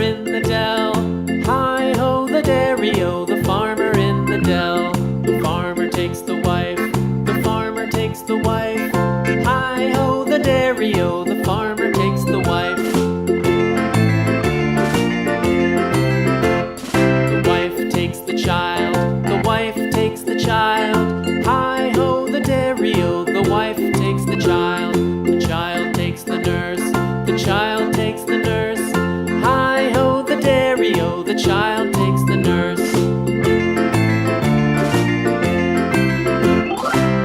in the dell. Hi-ho, the dairy-o, the farmer in the dell. The farmer takes the wife, the farmer takes the wife. Hi-ho, the dairy-o, the farmer takes the wife. The wife takes the child, the wife takes the child. Hi-ho, the dairy-o, the wife takes the child. The child takes the nurse, the child takes the nurse. Hi-ho, the dairy-o, the child takes the nurse.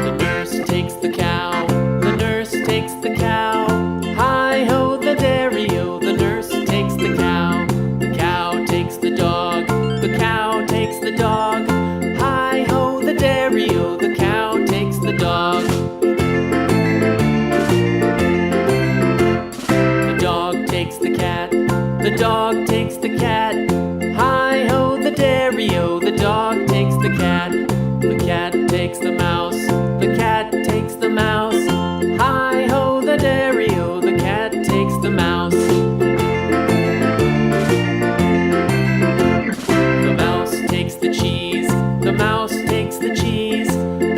The nurse takes the cow, the nurse takes the cow. Hi-ho, the dairy-o, the nurse takes the cow. The cow takes the dog, the cow takes the dog. Hi-ho, the dairy-o, the cow takes the dog. The dog takes the cat, the dog takes the cat. Hi-ho, the dairy-o, the dog takes the cat. The cat takes the mouse, the cat takes the mouse. Hi-ho, the dairy-o, the cat takes the mouse. The mouse takes the cheese, the mouse takes the cheese.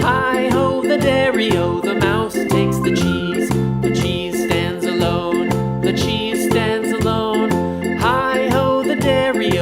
Hi-ho, the dairy-o, the mouse takes the cheese. The cheese stands alone, the cheese stands alone. Hi-ho, the dairy-o,